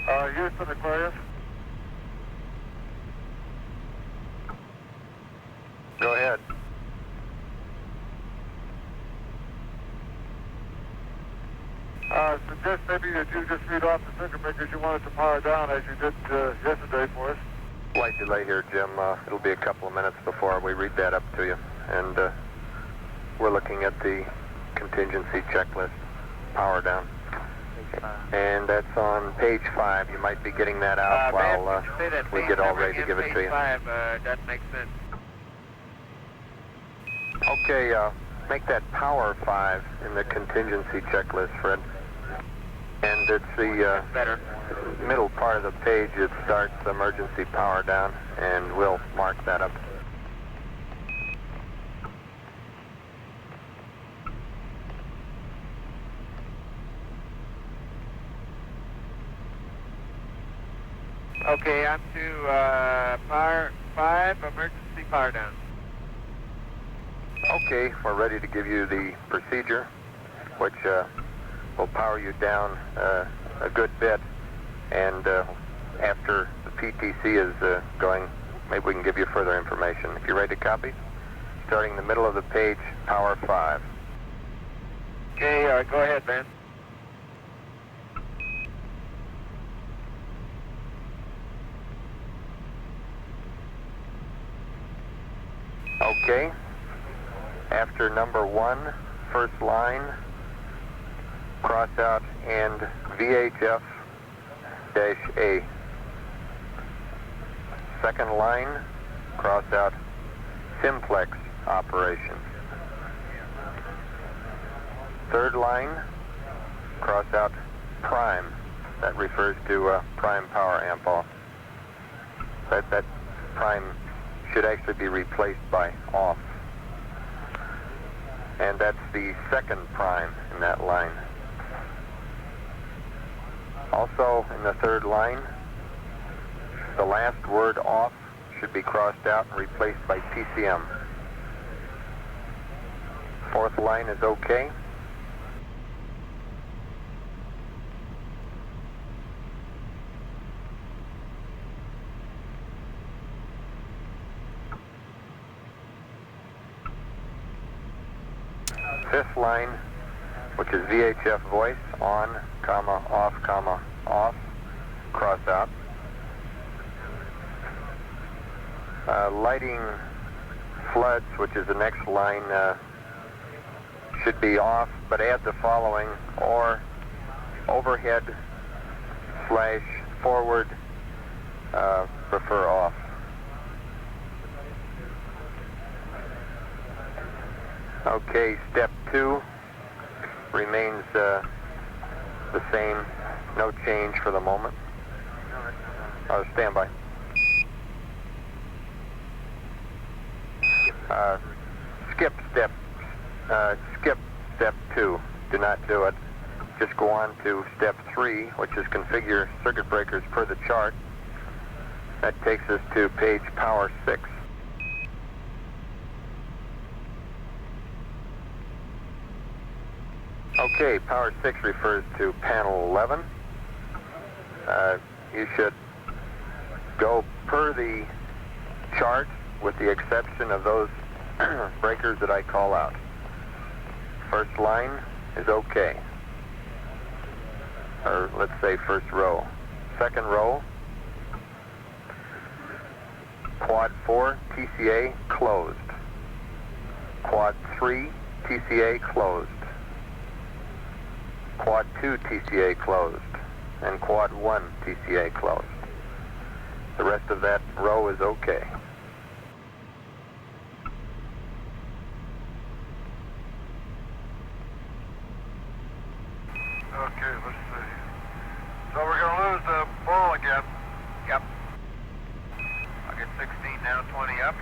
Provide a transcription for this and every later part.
Houston, Aquarius. Go ahead. Suggest maybe that you just read off the circuit breakers you wanted to power down as you did yesterday for us. Slight delay here, Jim. It'll be a couple of minutes before we read that up to you. And we're looking at the contingency checklist, power down. And that's on page 5. You might be getting that out while we get all ready to give it to you. 5, that makes sense. Okay, make that power 5 in the contingency checklist, Fred. And it's the middle part of the page. It starts emergency power down, and we'll mark that up. Okay, I'm to power 5, emergency power down. Okay, we're ready to give you the procedure, which will power you down a good bit. And after the PTC is going, maybe we can give you further information. If you're ready to copy, starting in the middle of the page, power 5. Okay, go ahead, man. Okay. After number 1, first line, cross out and VHF-A. Second line, cross out simplex operation. Third line, cross out prime. That refers to prime power amp off. That prime should actually be replaced by off. And that's the second prime in that line. Also in the third line, the last word off should be crossed out and replaced by PCM. Fourth line is okay. Fifth line, which is VHF voice, on, comma, off, cross out. Lighting floods, which is the next line, should be off, but add the following, or overhead / forward, prefer off. Okay, step 2 remains the same, no change for the moment. Stand by. Skip step 2. Do not do it. Just go on to step 3, which is configure circuit breakers per the chart. That takes us to page power 6. Okay, power 6 refers to panel 11. You should go per the chart with the exception of those breakers that I call out. First line is okay. Or let's say first row. Second row, quad 4 TCA closed. Quad 3 TCA closed. Quad 2 TCA closed, and Quad 1 TCA closed. The rest of that row is okay. Okay, let's see. So we're going to lose the ball again. Yep. I'll get 16 now, 20 up.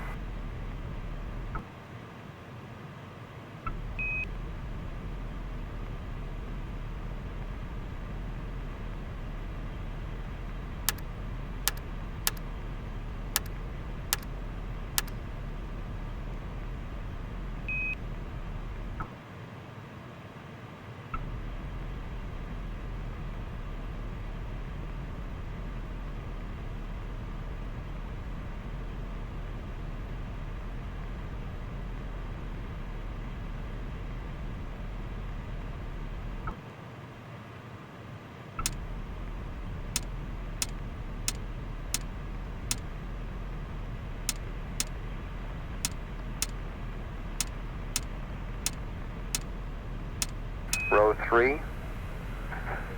3,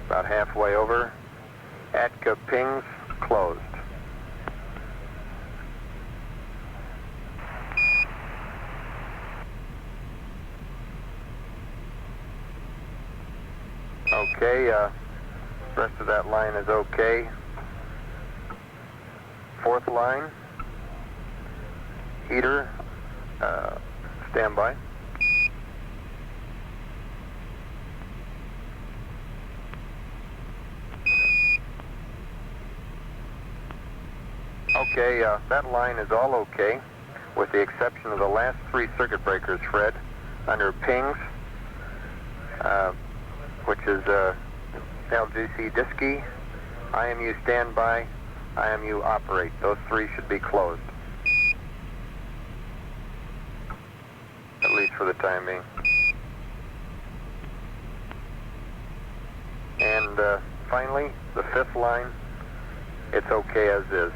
about halfway over. ATCA pings closed. Okay, rest of that line is okay. Fourth line, heater, standby. Okay, that line is all okay, with the exception of the last 3 circuit breakers, Fred, under pings, which is LGC Diski, IMU standby, IMU operate. Those 3 should be closed, at least for the time being. And finally, the 5th line, it's okay as is.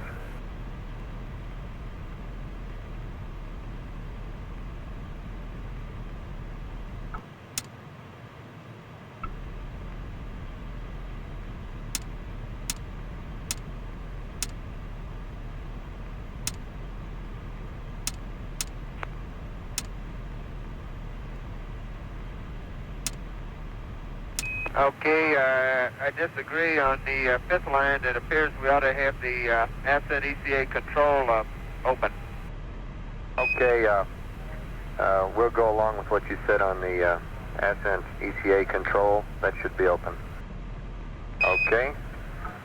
Okay, I disagree on the 5th line. It appears we ought to have the ascent ECA control open. Okay, we'll go along with what you said on the ascent ECA control. That should be open. Okay,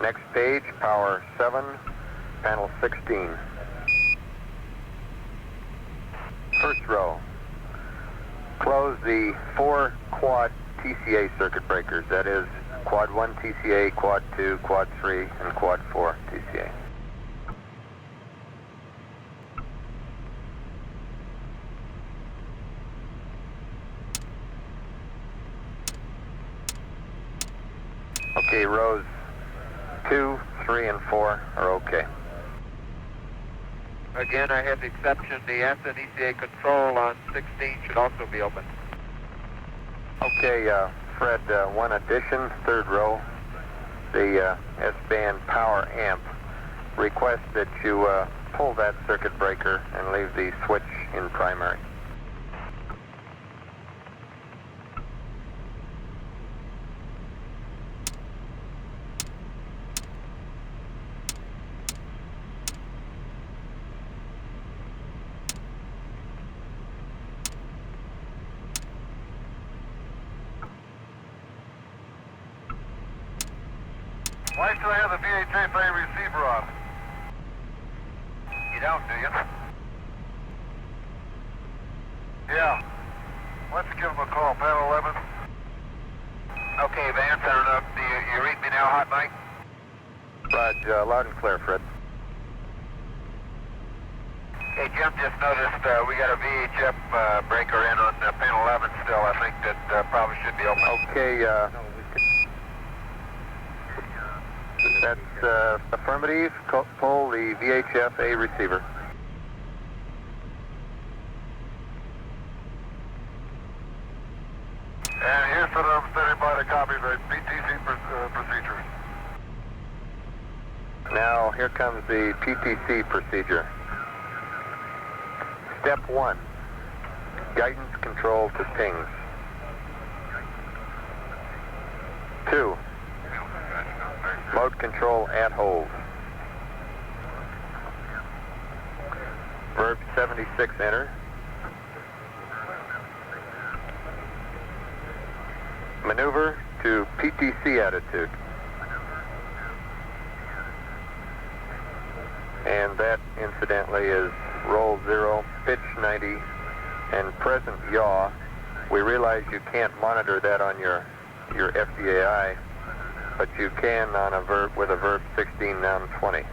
next page, power 7, panel 16. First row, close the 4 quad TCA circuit breakers. That is quad 1 TCA, quad 2, quad 3, and quad 4 TCA. Okay, rows 2, 3, and 4 are okay. Again, I have the exception. The ascent ECA control on 16 should also be open. Okay, Fred, one addition, 3rd row, the S-band power amp requests that you pull that circuit breaker and leave the switch in primary. Why still have the VHF-A receiver on? You don't, do you? Yeah. Let's give him a call, panel 11. Okay, Vance, I don't know if you read me now, hot mic? Roger, loud and clear, Fred. Hey, Jim, just noticed we got a VHF breaker in on panel 11 still. I think that probably should be open. Okay, that's affirmative. Pull the VHF-A receiver. And Houston, I'm standing by to copy the PTC procedure. Now, here comes the PTC procedure. Step 1, guidance control to pings. 2, mode control at hold. Verb 76, enter. Maneuver to PTC attitude. And that, incidentally, is roll 0, pitch 90, and present yaw. We realize you can't monitor that on your FDAI, but you can on a verb with a verb 16 noun 20.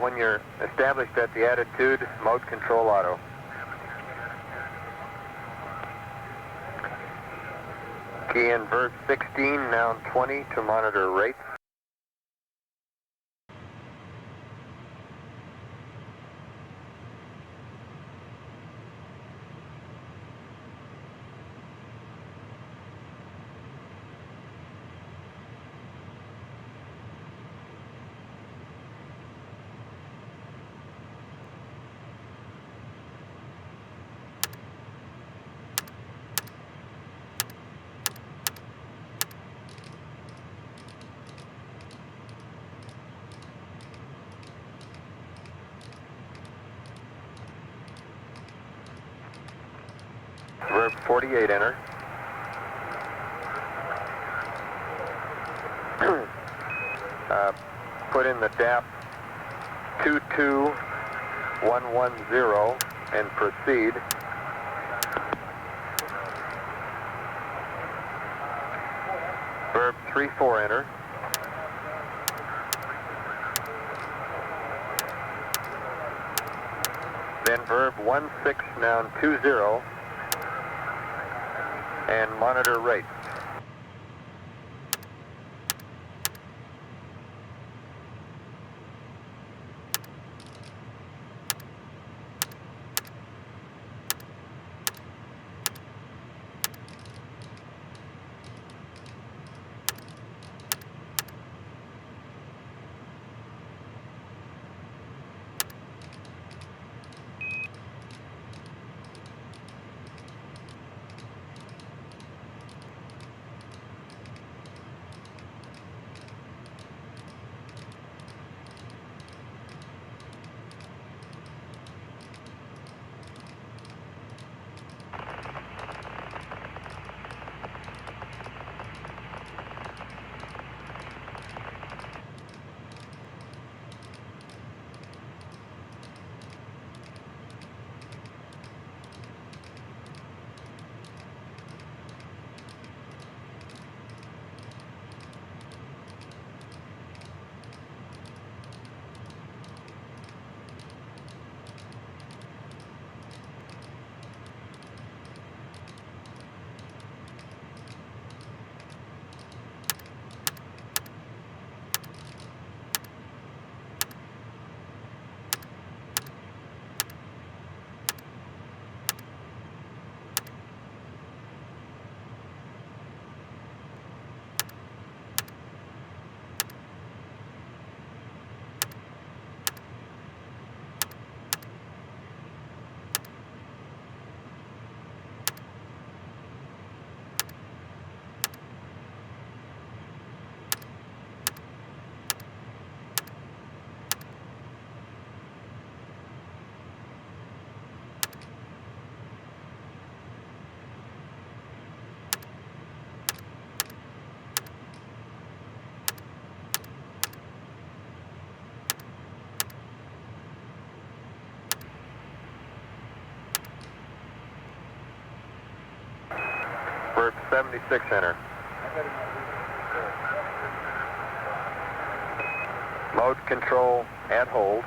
When you're established at the attitude, mode control auto. Key in verb 16, noun 20 to monitor rate. Verb 48, enter. Put in the DAP 22110 and proceed. Verb 34, enter. Then verb 16, noun 20, and monitor rate. Verb 76, enter. Mode control at hold.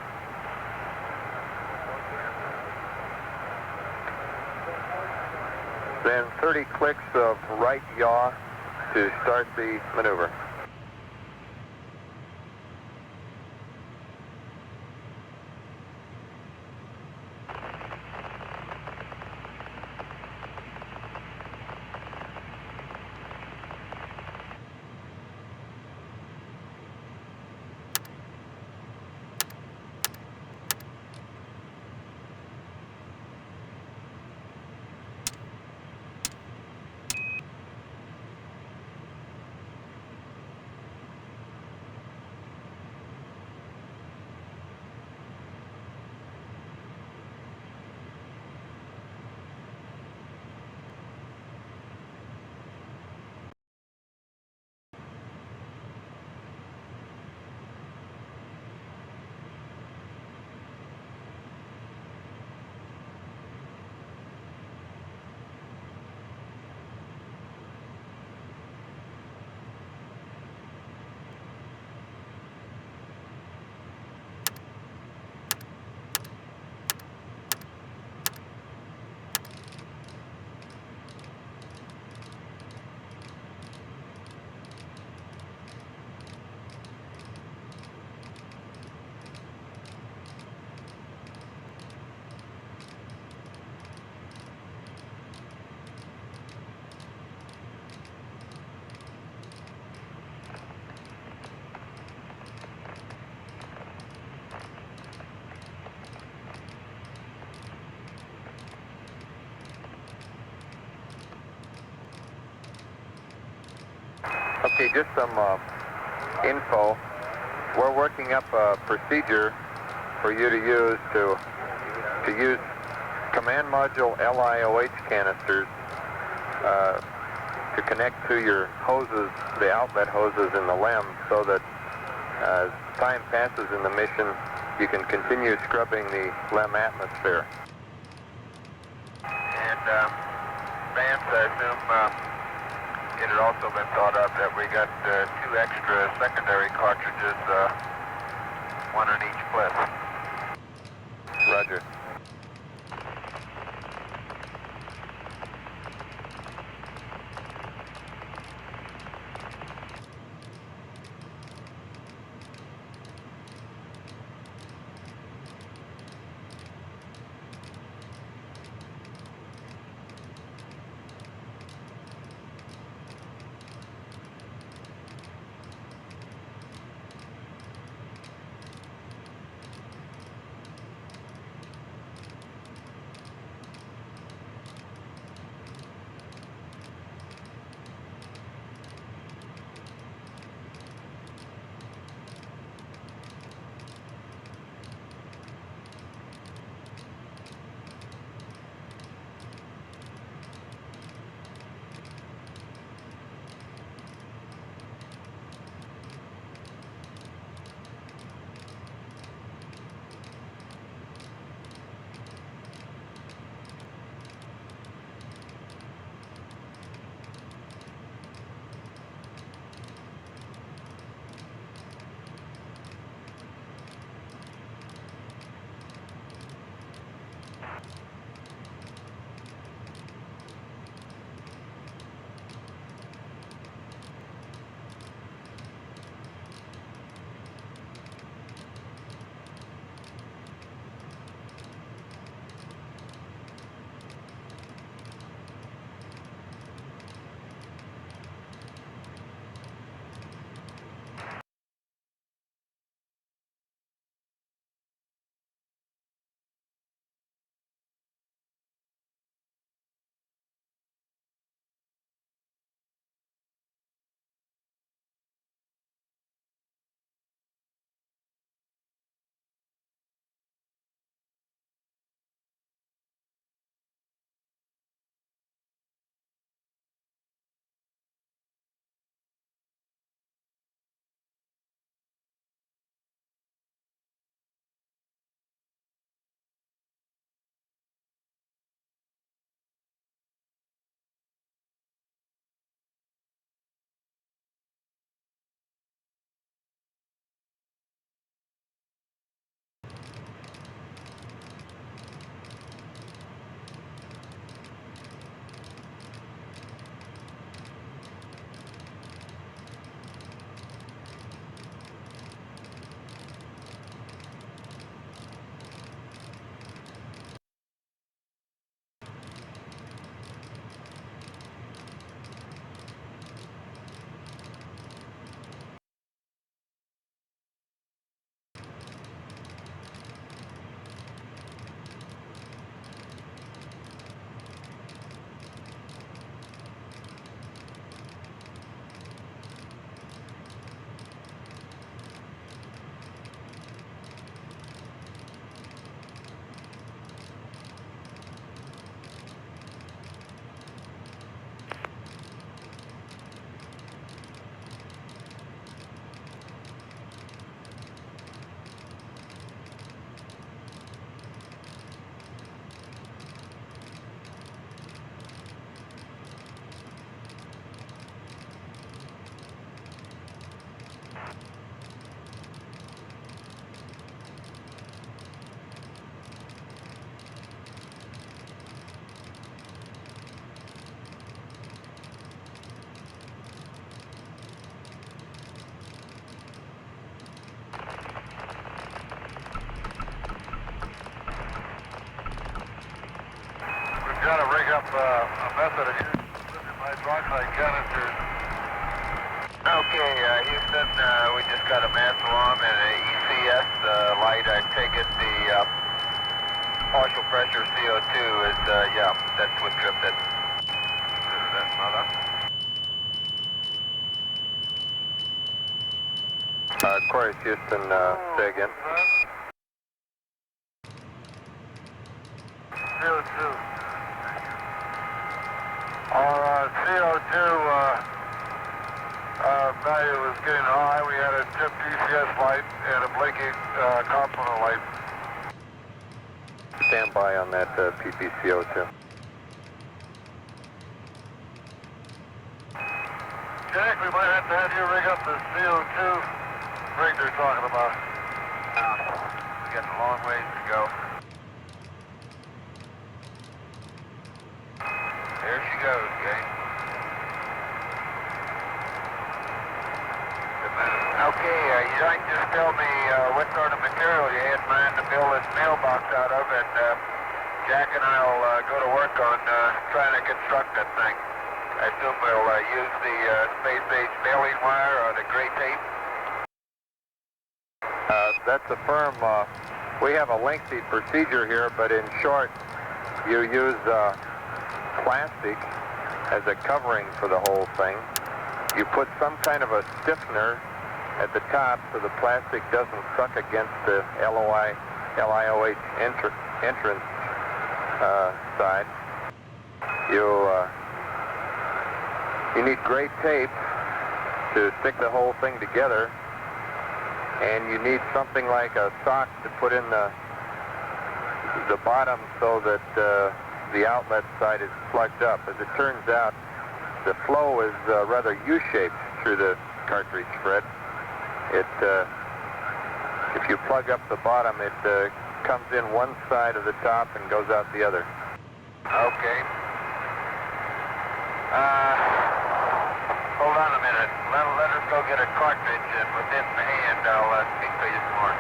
Then 30 clicks of right yaw to start the maneuver. Okay, just some info. We're working up a procedure for you to use command module LIOH canisters to connect to your hoses, the outlet hoses in the LEM, so that as time passes in the mission, you can continue scrubbing the LEM atmosphere. And Vance, I assume it had also been thought of that we got 2 extra secondary cartridges, one on each clip. Roger. Got to rig up a method of using lithium hydroxide canisters. Okay, Houston, we just got a mass alarm and an ECS light. I take it the partial pressure CO2 is, yeah, that's what tripped it. Is that mother? Chorus Houston, say again. CO2. Our CO2 value was getting high. We had a tip DCS light and a blinking component light. Stand by on that PPCO2. Jack, we might have to have you rig up the CO2 rig they're talking about. We got a long ways to go. There she goes, gang. Okay, you might just tell me what sort of material you had in mind to build this mailbox out of, and Jack and I'll go to work on trying to construct that thing. I assume we'll use the space-age baling wire or the gray tape. That's a firm, we have a lengthy procedure here, but in short, you use plastic as a covering for the whole thing. You put some kind of a stiffener at the top so the plastic doesn't suck against the LIOH entrance side. You need gray tape to stick the whole thing together, and you need something like a sock to put in the bottom so that the outlet side is plugged up. As it turns out, the flow is rather U-shaped through the cartridge, Fred. If you plug up the bottom, it comes in one side of the top and goes out the other. Okay. Hold on a minute. Let us go get a cartridge, and within the hand, I'll speak to you some more.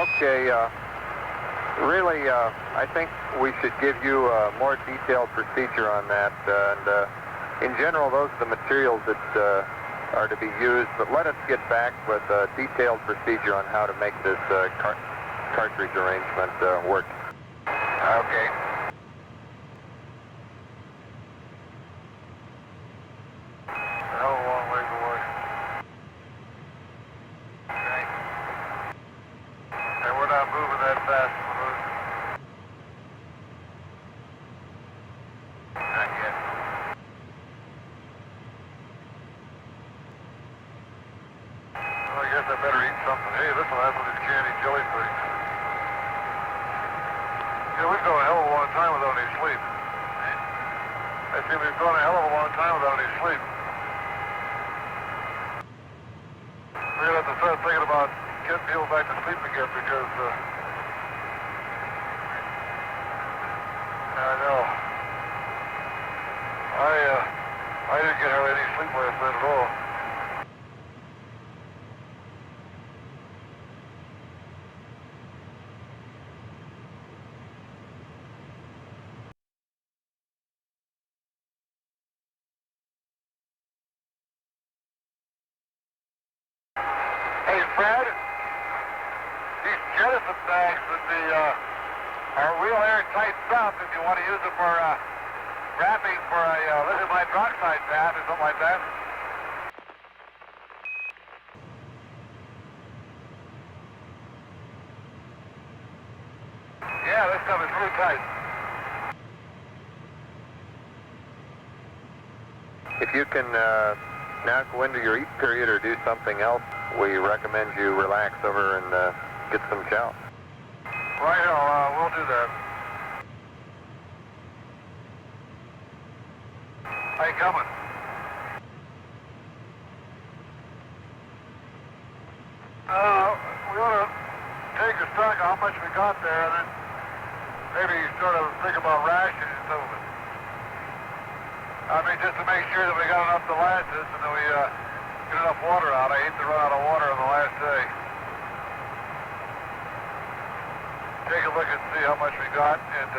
Okay, really, I think we should give you a more detailed procedure on that. And in general, those are the materials that are to be used, but let us get back with a detailed procedure on how to make this cartridge arrangement work. Okay. Hell of a long way to work. Right. And we're not moving that fast. Not yet. Well, I guess I better eat something. Hey, this will have one of these candy jelly things. Yeah, we've gone a hell of a long time without any sleep. I see we've gone a hell of a long time without any sleep. We're going to have to start thinking about getting people back to sleep again because, I know. I didn't get hardly any sleep last night at all. Hey, Fred, these jettison bags would be, are real airtight stuff if you want to use them for, wrapping for a lithium hydroxide bath or something like that. Yeah, this stuff is really tight. If you can now go into your eat period or do something else, we recommend you relax over and get some chow. Right, we'll do that. How you coming? We ought to take a stock of how much we got there and then maybe sort of think about rationing some of it. I mean, just to make sure that we got enough to last us and that we get enough water out. I hate to run out of water on the last day. Take a look and see how much we got and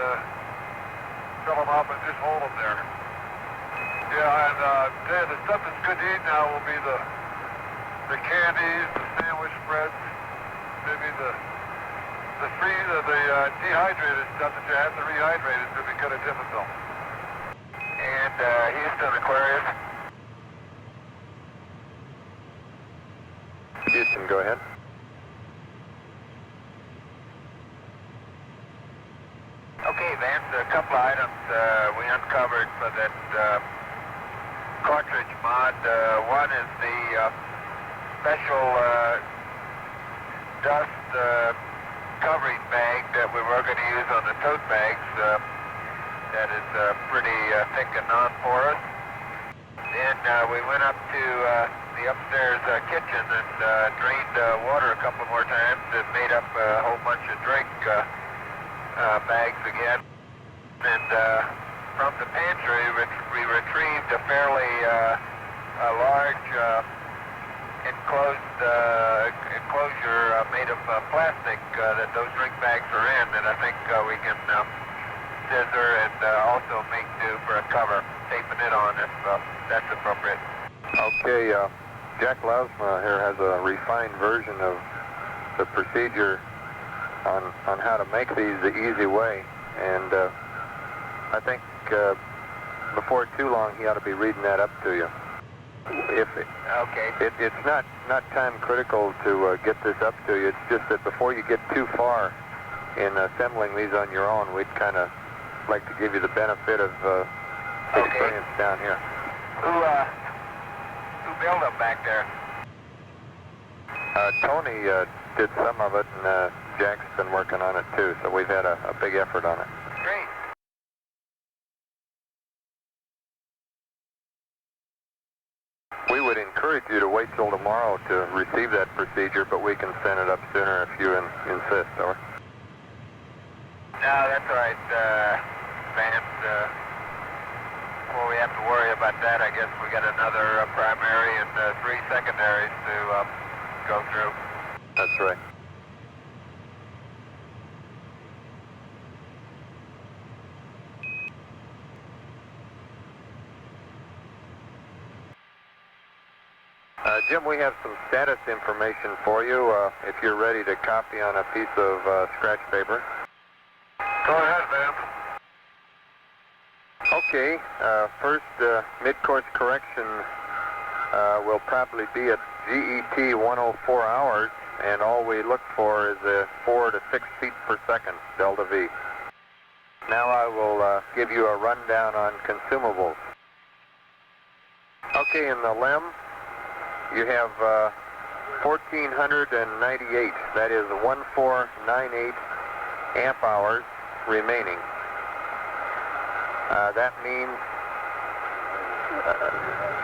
fill them up and just hold them there. Yeah, and tell you, the stuff that's good to eat now will be the candies, the sandwich spreads, maybe the dehydrated stuff that you have to rehydrate is going to be kind of difficult. And Houston Aquarius. Houston, go ahead. Okay, Vance, a couple of items we uncovered for that cartridge mod. One is the special dust covering bag that we were going to use on the tote bags. That is pretty thick and non-porous. Then we went up to the upstairs kitchen and drained water a couple more times and made up a whole bunch of drink bags again. And from the pantry, we retrieved a fairly large enclosure made of plastic that those drink bags are in, and I think we can scissor and also make do for a cover, taping it on if that's appropriate. Okay, Jack Lasma here has a refined version of the procedure on how to make these the easy way, and I think before too long he ought to be reading that up to you. It's not time critical to get this up to you. It's just that before you get too far in assembling these on your own, we'd kind of like to give you the benefit of experience down here. Who built them back there? Tony did some of it, and Jack's been working on it too, so we've had a big effort on it. Great. We would encourage you to wait till tomorrow to receive that procedure, but we can send it up sooner if you insist. Over. No, that's all right, Vance. Before we have to worry about that, I guess we got another primary and 3 secondaries to go through. That's right. Jim, we have some status information for you if you're ready to copy on a piece of scratch paper. Go ahead, man. Okay, first mid-course correction will probably be at GET 104 hours, and all we look for is 4 to 6 feet per second, delta V. Now I will give you a rundown on consumables. Okay, in the LEM, you have 1,498, that is 1498 amp hours remaining. That means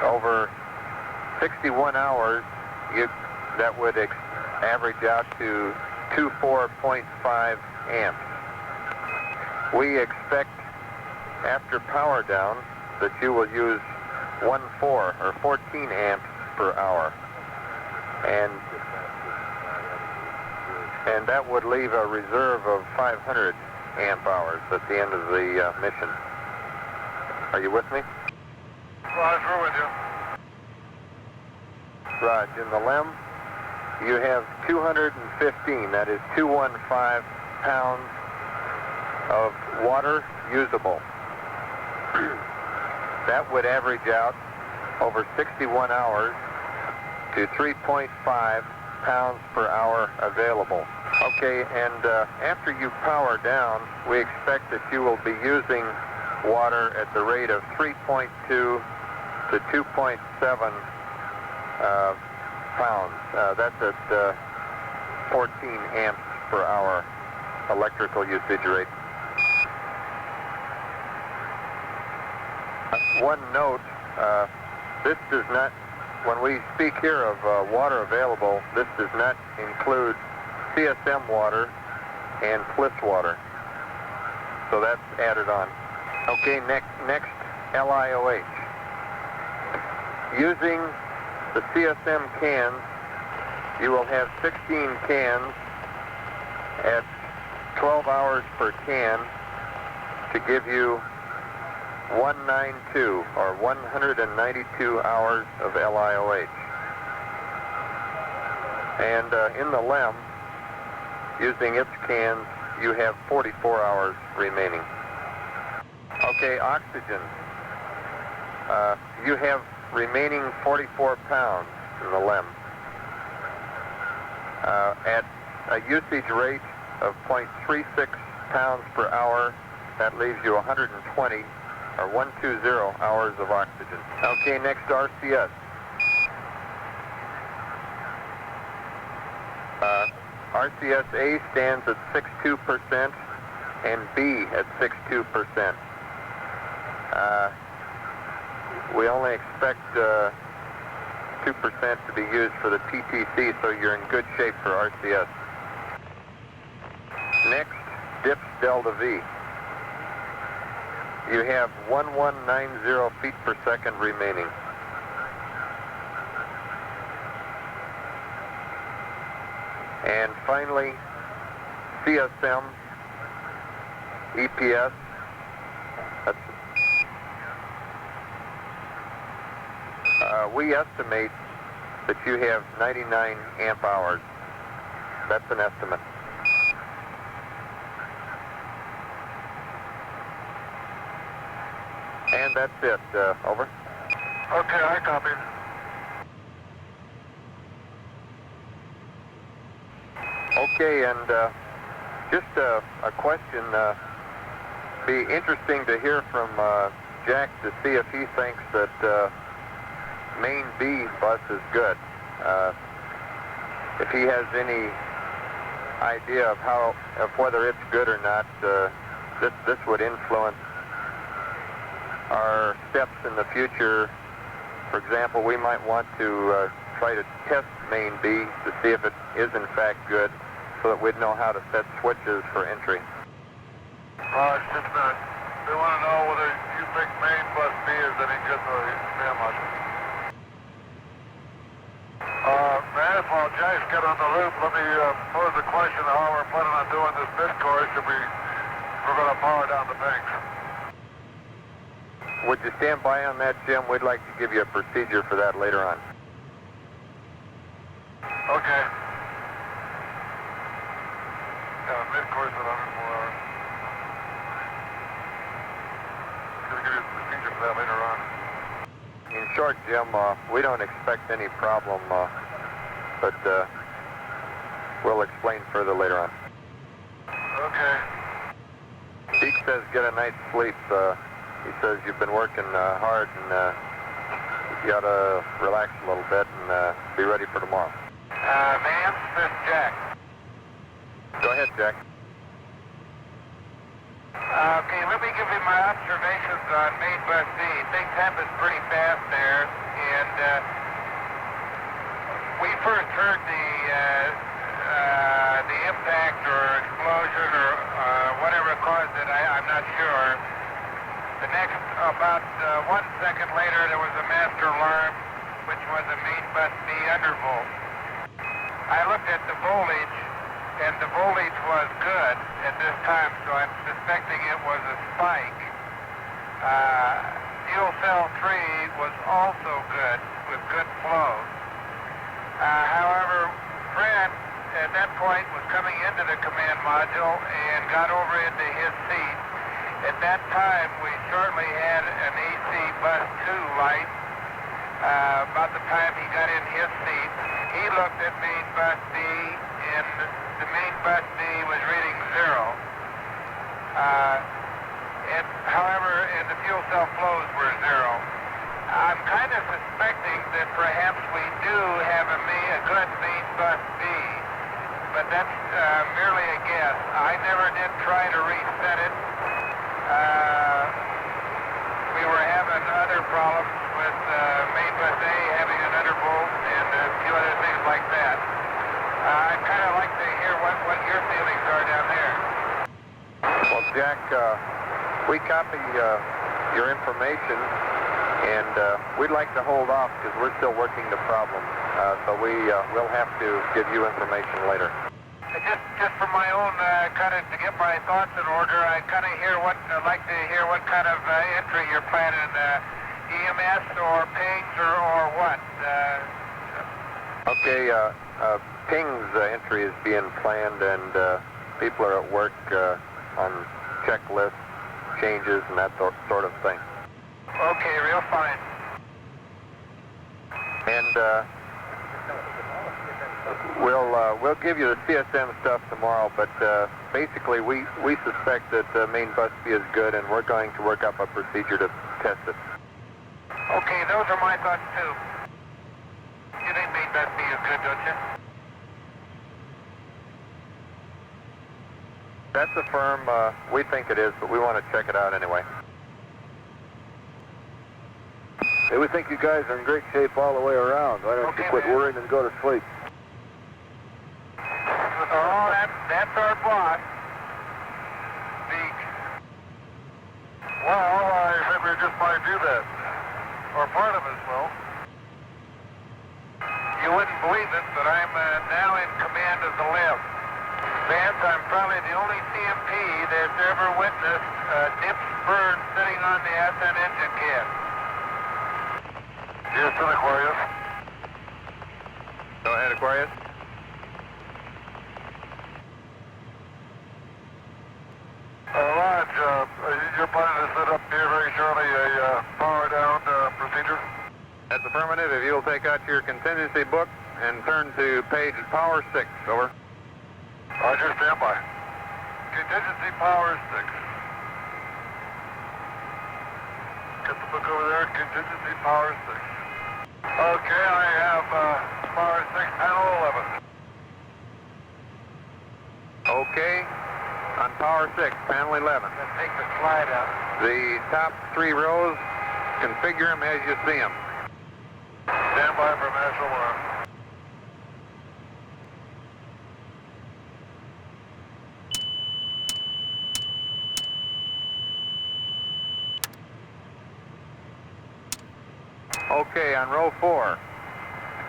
over 61 hours, that would average out to 24.5 amps. We expect after power down that you will use 14 amps per hour, and that would leave a reserve of 500 amp hours at the end of the mission. Are you with me? Raj, we're with you. Raj, in the LEM, you have 215, that is 215 pounds of water usable. That would average out over 61 hours to 3.5 pounds per hour available. Okay, and after you power down, we expect that you will be using water at the rate of 3.2 to 2.7 pounds. That's at 14 amps per hour electrical usage rate. One note, this does not, when we speak here of water available, this does not include CSM water and Fliss water. So that's added on. Okay, next LiOH. Using the CSM cans, you will have 16 cans at 12 hours per can to give you 192 or 192 hours of LiOH. And in the LEM, using its cans, you have 44 hours remaining. Okay, oxygen. You have remaining 44 pounds in the LEM. At a usage rate of 0.36 pounds per hour, that leaves you 120 or 120 hours of oxygen. Okay, next RCS. RCS A stands at 62% and B at 62%. We only expect 2% to be used for the PTC, so you're in good shape for RCS. Next, dips delta V. You have 1190 feet per second remaining. And finally, CSM, EPS, we estimate that you have 99 amp hours. That's an estimate. And that's it. Over. Okay, I copy. Okay, and just a question. Be interesting to hear from Jack to see if he thinks that main B bus is good. If he has any idea of whether it's good or not, this would influence our steps in the future. For example, we might want to try to test main B to see if it is in fact good, so that we'd know how to set switches for entry. It's just that they want to know whether you think main bus B is any good for the command module. May I apologize, get on the loop. Let me pose the question of how we're planning on doing this bid course if we're going to power down the banks. Would you stand by on that, Jim? We'd like to give you a procedure for that later on. Okay. Yeah, mid-course at 104 hours. Going to give you a procedure for that later on. In short, Jim, we don't expect any problem, but we'll explain further later on. Okay. Deke says get a night's sleep. He says you've been working hard and you ought to relax a little bit and be ready for tomorrow. Ma'am, this is Jack. Go ahead, Jack. Okay, let me give you my observations on main bus B. Things happen pretty fast there, and we first heard the impact or explosion or whatever caused it. I'm not sure. The next, about 1 second later, there was a master alarm, which was a main bus B undervolt. I looked at the voltage, and the voltage was good at this time, so I'm suspecting it was a spike. Fuel cell 3 was also good, with good flow. However, Fred, at that point, was coming into the command module and got over into his seat. At that time, we shortly had an AC bus 2 light. About the time he got in his seat, he looked at main bus B, and the main bus B was reading 0. However, and the fuel cell flows were 0. I'm kind of suspecting that perhaps we do have a good main bus B, but that's merely a guess. I never did try to reset it. We were having other problems with main bus A having an undervolt and a few other things like that. I'd kind of like to hear what your feelings are down there. Well, Jack, we copy your information, and we'd like to hold off because we're still working the problem. So we'll have to give you information later. Just for my own kind of to get my thoughts in order, I'd like to hear what kind of entry you're planning, EMS or pings or what. Okay, ping's entry is being planned, and people are at work on checklists, changes, and that sort of thing. Okay, real fine. And We'll give you the CSM stuff tomorrow, but basically we suspect that main busby is good, and we're going to work up a procedure to test it. Okay, those are my thoughts too. You think main busby is good, don't you? That's a firm, we think it is, but we want to check it out anyway. Hey, we think you guys are in great shape all the way around. Why don't you quit worrying and go to sleep? Oh, that's our boss. Beak. Well, I think we just might do that. Or part of it will. You wouldn't believe it, but I'm now in command of the left. Vance, I'm probably the only CMP that's ever witnessed dips burn sitting on the ascent engine cap. Houston, Aquarius. Go ahead, Aquarius. Raj, you're planning to set up here very shortly a power down procedure? That's affirmative. If you'll take out your contingency book and turn to page power 6, over. Roger, stand by. Contingency power 6. Get the book over there, contingency power 6. Okay, I have power 6, panel 11. Okay, on power 6, panel 11. Let's take the slide out. The top 3 rows, configure them as you see them. Stand by for mass alarm. Okay, on row 4,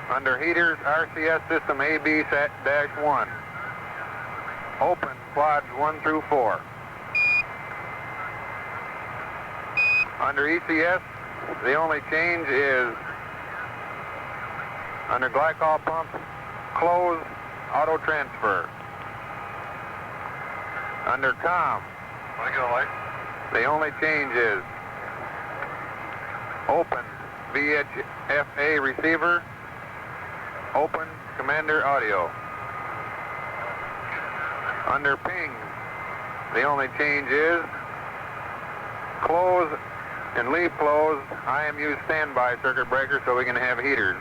under heaters, RCS system AB-1. Open quads 1 through 4. Under ECS, the only change is under glycol pump, close, auto transfer. Under COM, Want to get a light? the only change is open VHFA receiver, open commander audio. Under ping, the only change is close and leave closed IMU standby circuit breaker so we can have heaters.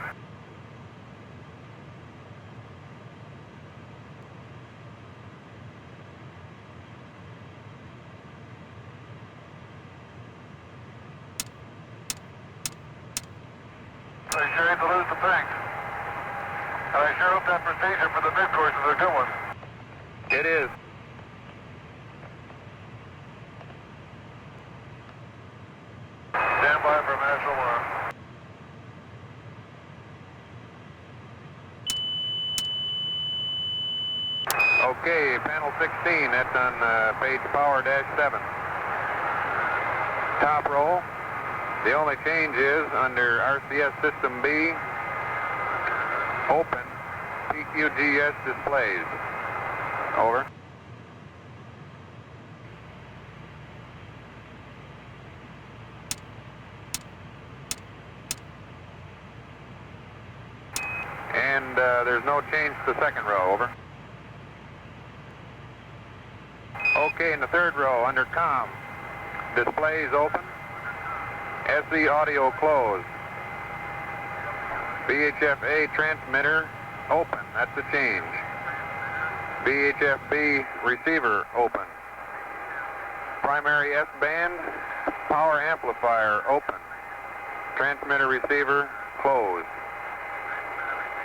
I sure hate to lose the ping. And I sure hope that procedure for the mid-course is a good one. It is. Stand by for mass alarm. Okay, panel 16, that's on page power -7. Top row, the only change is under RCS system B, open PQGS displays. Over. And there's no change to the second row, over. Okay, in the third row, under COM, displays open, SE audio closed, VHFA transmitter open, that's the change. VHFB receiver open. Primary S-band power amplifier open. Transmitter receiver closed.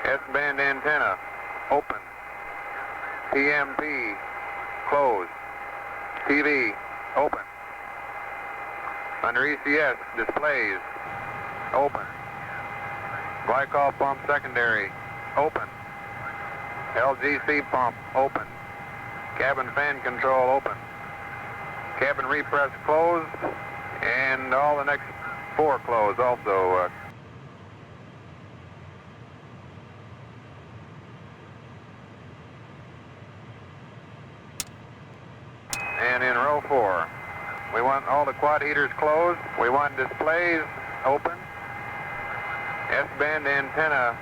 S-band antenna open. PMP closed. TV open. Under ECS displays open. Glycol pump secondary open. LGC pump open. Cabin fan control open. Cabin repress closed, and all the next 4 closed also. And in row 4, we want all the quad heaters closed. We want displays open. S-band antenna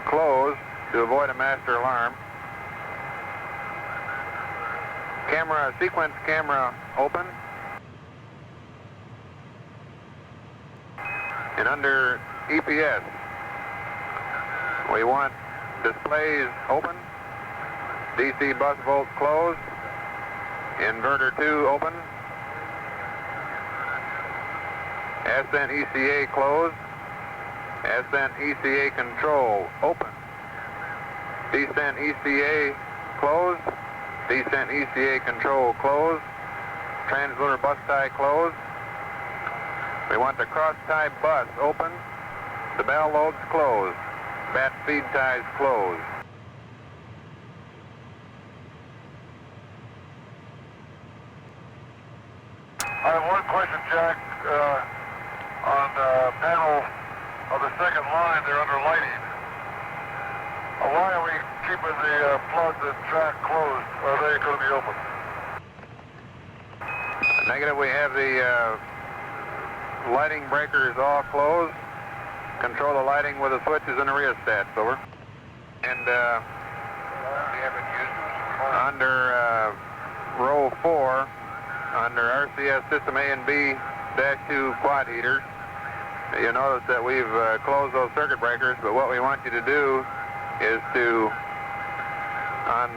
closed. to avoid a master alarm. Camera, sequence camera open. And under EPS, we want displays open, DC bus volt closed, inverter 2 open, Ascent ECA closed, Ascent ECA control open, Descent ECA closed, Descent ECA control closed, transmitter bus tie closed. We want the cross tie bus open, the bell loads closed, bat feed ties closed. I have one question, Jack. On the panel of the second line, they're under lighting. Why are we keeping the plugs and track closed? Are they going to be open? Negative, we have the lighting breakers all closed. Control the lighting with the switches and the rheostats, over. And under row 4, under RCS system A and B-2 quad heaters, you notice that we've closed those circuit breakers, but what we want you to do is to, on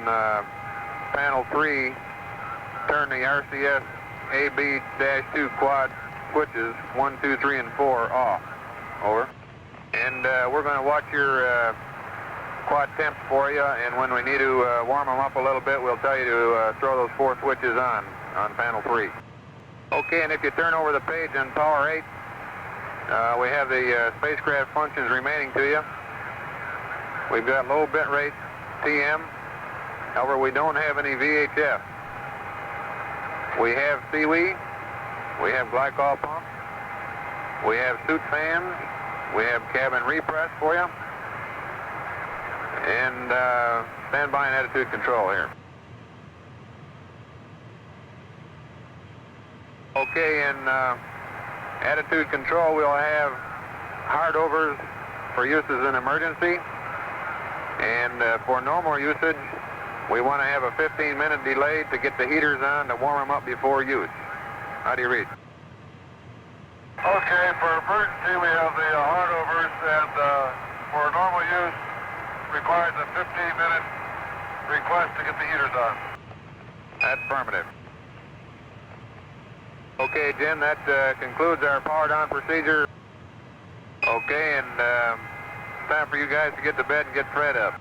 panel 3, turn the RCS AB-2 quad switches 1, 2, 3, and 4 off. Over. And we're going to watch your quad temps for you, and when we need to warm them up a little bit, we'll tell you to throw those 4 switches on panel 3. Okay, and if you turn over the page on Power 8, we have the spacecraft functions remaining to you. We've got low bit rate TM. However, we don't have any VHF. We have seaweed. We have glycol pump. We have suit fans. We have cabin repress for you. And standby and attitude control here. Okay, in attitude control, we'll have hardovers for use as an emergency. And for normal usage, we want to have a 15-minute delay to get the heaters on to warm them up before use. How do you read? Okay, for emergency, we have the hardovers, and for normal use, requires a 15-minute request to get the heaters on. That's affirmative. Okay, Jim, that concludes our powered on procedure. Okay, and time for you guys to get to bed and get fed up.